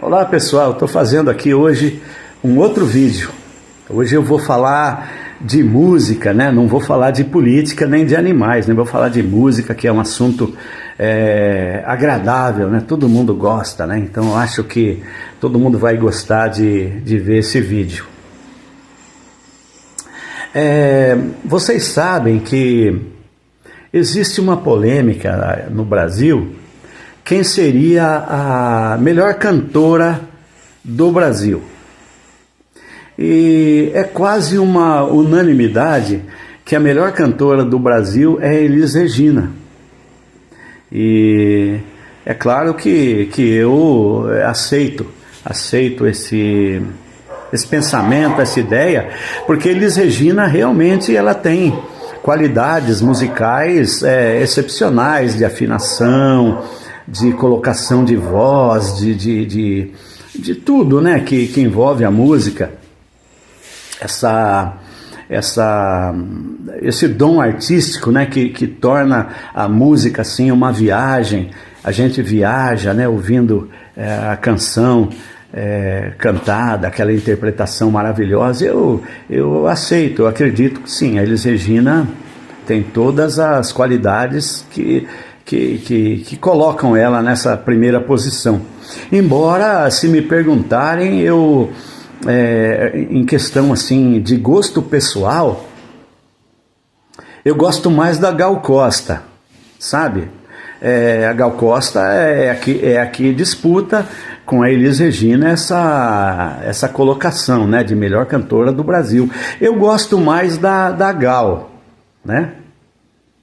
Olá pessoal, estou fazendo aqui hoje um outro vídeo. Hoje eu vou falar de música, né? Não vou falar de política nem de animais, né? Vou falar de música, que é um assunto agradável, né? Todo mundo gosta, né? Então eu acho que todo mundo vai gostar de ver esse vídeo. Vocês sabem que existe uma polêmica no Brasil. Quem seria a melhor cantora do Brasil? E é quase uma unanimidade que a melhor cantora do Brasil é Elis Regina. E é claro que eu aceito esse pensamento, essa ideia, porque Elis Regina realmente ela tem qualidades musicais excepcionais de afinação, de colocação de voz, de tudo, né, que envolve a música, esse dom artístico, né, que torna a música assim uma viagem. A gente viaja, né, ouvindo a canção cantada, aquela interpretação maravilhosa. Eu aceito, eu acredito que sim, a Elis Regina tem todas as qualidades que colocam ela nessa primeira posição. Embora, se me perguntarem, em questão assim de gosto pessoal, eu gosto mais da Gal Costa, sabe? A Gal Costa é a que disputa com a Elis Regina essa colocação, né, de melhor cantora do Brasil. Eu gosto mais da Gal, né?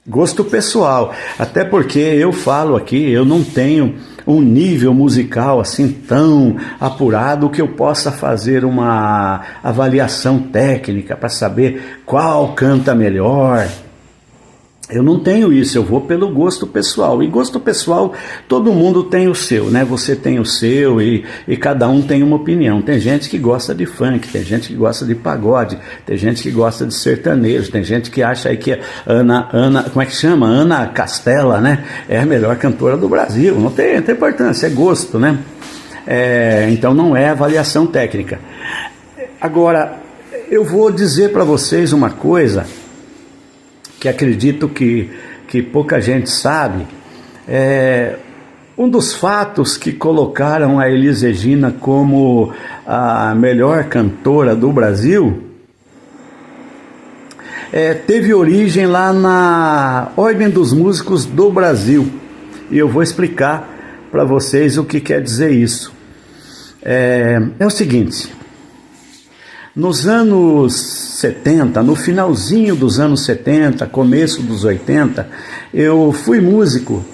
Gosto pessoal, até porque eu falo aqui, eu não tenho um nível musical assim tão apurado que eu possa fazer uma avaliação técnica para saber qual canta melhor. Eu não tenho isso, eu vou pelo gosto pessoal. E gosto pessoal, todo mundo tem o seu, né? Você tem o seu e cada um tem uma opinião. Tem gente que gosta de funk, tem gente que gosta de pagode, tem gente que gosta de sertanejo, tem gente que acha aí que a Ana, como é que chama? Ana Castela, né? É a melhor cantora do Brasil. Não tem importância, é gosto, né? Então não é avaliação técnica. Agora, eu vou dizer para vocês uma coisa que acredito que pouca gente sabe. Um dos fatos que colocaram a Elis Regina como a melhor cantora do Brasil teve origem lá na Ordem dos Músicos do Brasil. E eu vou explicar para vocês o que quer dizer isso. É o seguinte: nos anos 70, no finalzinho dos anos 70, começo dos 80, eu fui músico,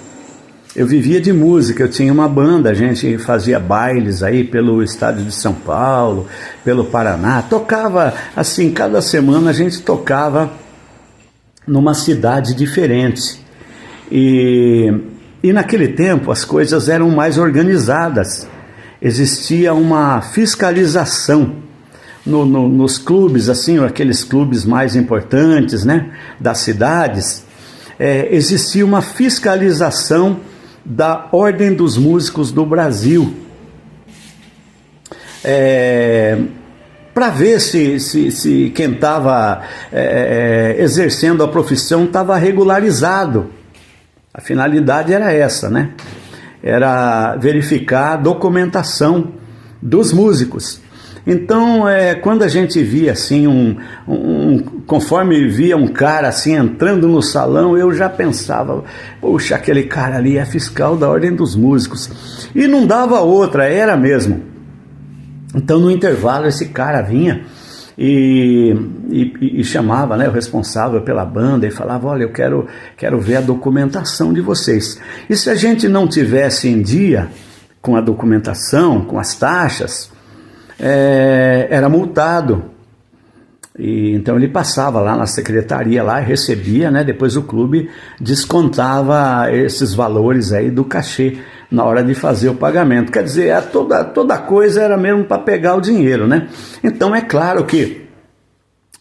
eu vivia de música, eu tinha uma banda, a gente fazia bailes aí pelo estado de São Paulo, pelo Paraná, tocava assim, cada semana a gente tocava numa cidade diferente. E naquele tempo as coisas eram mais organizadas, existia uma fiscalização. Nos clubes, assim, aqueles clubes mais importantes, né, das cidades, existia uma fiscalização da Ordem dos Músicos do Brasil, para ver se quem estava exercendo a profissão estava regularizado. A finalidade era essa, né? Era verificar a documentação dos músicos. Então, quando a gente via assim, conforme via um cara assim entrando no salão, eu já pensava, puxa, aquele cara ali é fiscal da Ordem dos Músicos. E não dava outra, era mesmo. Então, no intervalo, esse cara vinha e chamava, né, o responsável pela banda e falava: olha, eu quero ver a documentação de vocês. E se a gente não tivesse em dia com a documentação, com as taxas, era multado. E então ele passava lá na secretaria lá, recebia, né? Depois o clube descontava esses valores aí do cachê na hora de fazer o pagamento. Quer dizer, toda coisa era mesmo para pegar o dinheiro, né? Então é claro que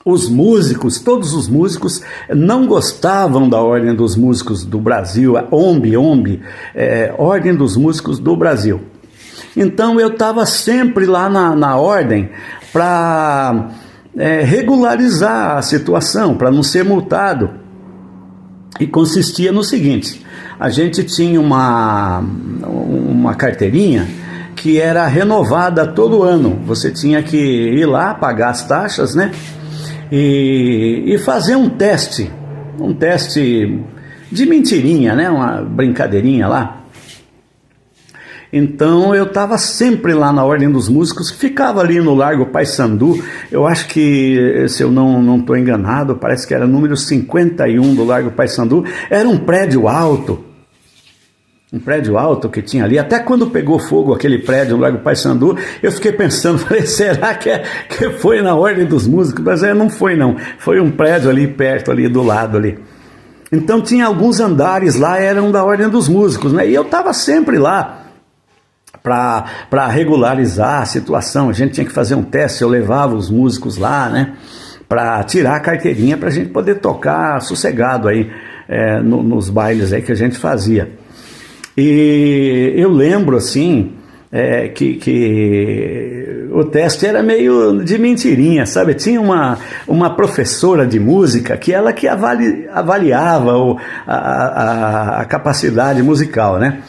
os músicos, todos os músicos não gostavam da Ordem dos Músicos do Brasil, a Ordem dos Músicos do Brasil. Então eu estava sempre lá na ordem para regularizar a situação, para não ser multado. E consistia no seguinte: a gente tinha uma carteirinha que era renovada todo ano. Você tinha que ir lá, pagar as taxas, né? E fazer um teste de mentirinha, né? Uma brincadeirinha lá. Então eu estava sempre lá na Ordem dos Músicos, ficava ali no Largo Paissandu. Eu acho que, se eu não estou enganado, parece que era número 51 do Largo Paissandu. Era um prédio alto que tinha ali. Até quando pegou fogo aquele prédio no Largo Paissandu, eu fiquei pensando, falei, será que foi na Ordem dos Músicos? Mas não foi não, foi um prédio ali perto, ali do lado ali. Então tinha alguns andares lá, eram da Ordem dos Músicos, né? E eu estava sempre lá para regularizar a situação. A gente tinha que fazer um teste, eu levava os músicos lá, né, para tirar a carteirinha, para a gente poder tocar sossegado aí nos bailes aí que a gente fazia. E eu lembro assim que o teste era meio de mentirinha, sabe? Tinha uma professora de música que ela que avaliava a capacidade musical, né?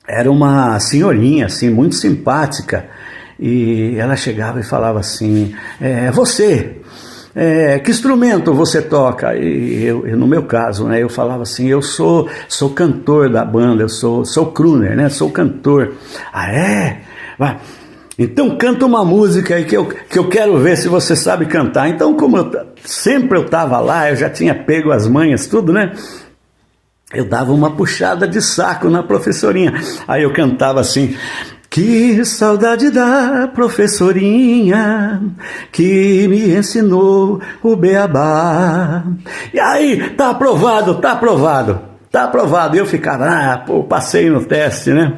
Era uma senhorinha, assim, muito simpática, e ela chegava e falava assim, você, que instrumento você toca? E eu, no meu caso, né, eu falava assim, eu sou cantor da banda, eu sou crooner, né, sou cantor. Ah, é? Vai. Então canta uma música aí que eu quero ver se você sabe cantar. Então, como sempre eu estava lá, eu já tinha pego as manhas, tudo, né? Eu dava uma puxada de saco na professorinha. Aí eu cantava assim, que saudade da professorinha que me ensinou o beabá. E aí, tá aprovado. E eu ficava, passei no teste, né?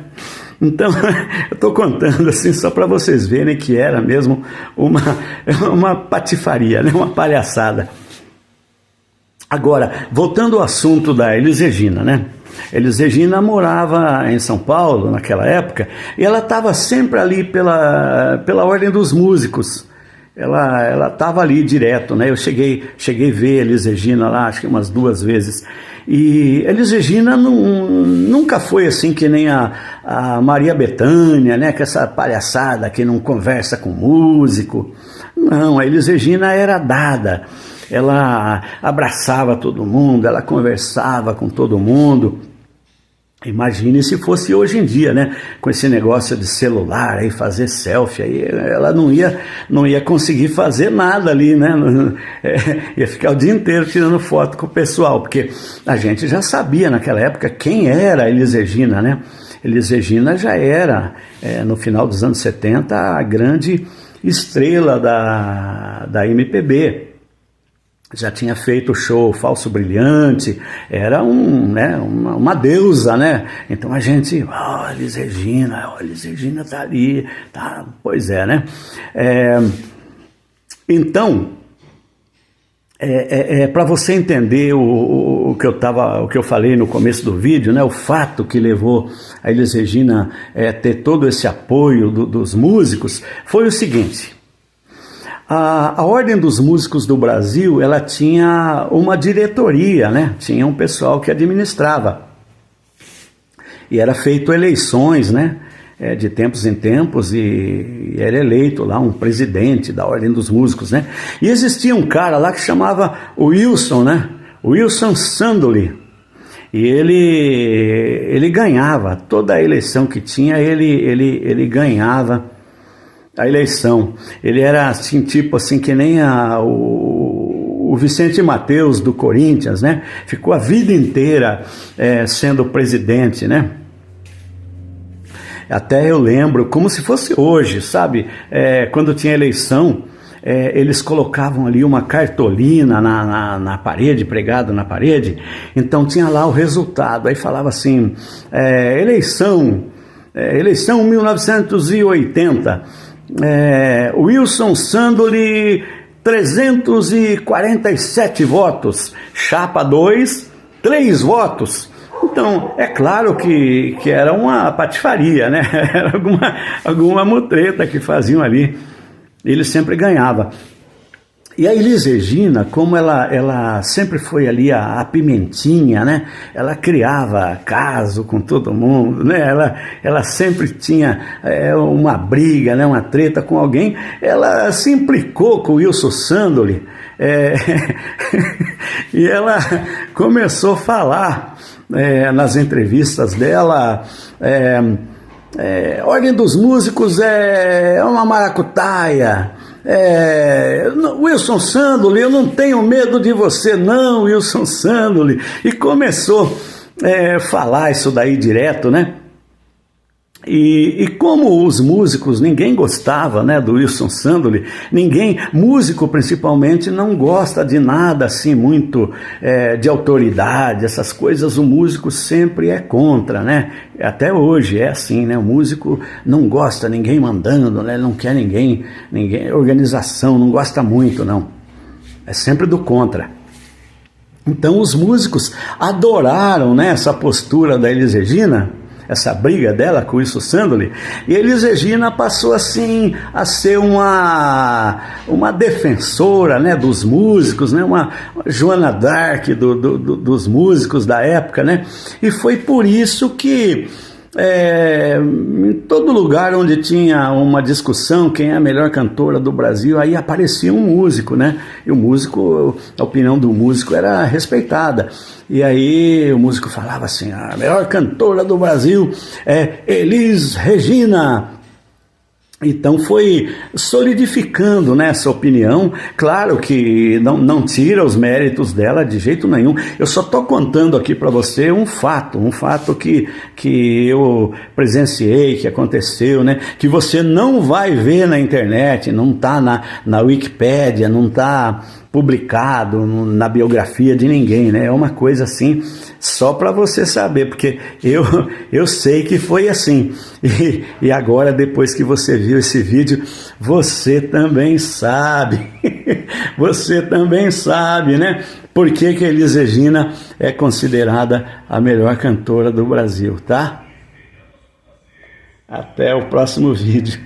Então, eu estou contando assim só para vocês verem que era mesmo uma patifaria, né? Uma palhaçada. Agora, voltando ao assunto da Elis Regina, né? Elis Regina morava em São Paulo naquela época e ela estava sempre ali pela Ordem dos Músicos. Ela estava ali direto, né? Eu cheguei a ver Elis Regina lá, acho que umas 2 vezes. E Elis Regina nunca foi assim que nem a Maria Bethânia, né? Que essa palhaçada que não conversa com músico. Não, a Elis Regina era dada. Ela abraçava todo mundo, ela conversava com todo mundo. Imagine se fosse hoje em dia, né? Com esse negócio de celular, aí fazer selfie, aí ela não ia conseguir fazer nada ali, né? Ia ficar o dia inteiro tirando foto com o pessoal, porque a gente já sabia naquela época quem era a Elis Regina, né? Elis Regina já era, no final dos anos 70, a grande estrela da MPB. Já tinha feito o show Falso Brilhante, era uma deusa, né? Então a gente, Elis Regina tá ali, tá, pois é, né? Então, para você entender o que eu falei no começo do vídeo, né? O fato que levou a Elis Regina ter todo esse apoio dos músicos, foi o seguinte. A Ordem dos Músicos do Brasil, ela tinha uma diretoria, né? Tinha um pessoal que administrava. E era feito eleições, né? De tempos em tempos, e era eleito lá um presidente da Ordem dos Músicos, né? E existia um cara lá que chamava Wilson, né? Wilson Sandoli. E ele ganhava, toda a eleição que tinha, ele ganhava a eleição. Ele era assim, tipo assim, que nem o Vicente Mateus do Corinthians, né? Ficou a vida inteira sendo presidente, né? Até eu lembro, como se fosse hoje, sabe? Quando tinha eleição, eles colocavam ali uma cartolina na parede, pregado na parede, então tinha lá o resultado, aí falava assim, eleição 1980, Wilson Sandoli, 347 votos, chapa 2, 3 votos, Então, é claro que era uma patifaria, né? Era alguma mutreta que faziam ali. Ele sempre ganhava. E a Elis Regina, como ela sempre foi ali a pimentinha, né? Ela criava caso com todo mundo, né? Ela sempre tinha uma briga, né? Uma treta com alguém. Ela se implicou com o Wilson Sandoli, e ela começou a falar nas entrevistas dela, Ordem dos Músicos é uma maracutaia. Wilson Sandoli, eu não tenho medo de você não, Wilson Sandoli. E começou a falar isso daí direto, né? E como os músicos, ninguém gostava, né, do Wilson Sandoli, músico principalmente, não gosta de nada assim muito de autoridade, essas coisas, o músico sempre é contra, né? Até hoje é assim, né? O músico não gosta, ninguém mandando, né? Não quer ninguém, organização, não gosta muito, não. É sempre do contra. Então os músicos adoraram, né, essa postura da Elis Regina, essa briga dela com o Wilson Sandoli, e a Elis Regina passou assim a ser uma defensora, né, dos músicos, né, uma Joana d'Arc dos músicos da época, né, e foi por isso que em todo lugar onde tinha uma discussão, quem é a melhor cantora do Brasil, aí aparecia um músico, né? E o músico, a opinião do músico era respeitada. E aí o músico falava assim, a melhor cantora do Brasil é Elis Regina. Então foi solidificando, né, essa opinião. Claro que não tira os méritos dela de jeito nenhum. Eu só estou contando aqui para você um fato que eu presenciei, que aconteceu, né, que você não vai ver na internet, não está na Wikipédia, não está publicado na biografia de ninguém, né? É uma coisa assim, só para você saber, porque eu sei que foi assim, e agora depois que você viu esse vídeo, você também sabe, né? Por que a Elis Regina é considerada a melhor cantora do Brasil, tá? Até o próximo vídeo.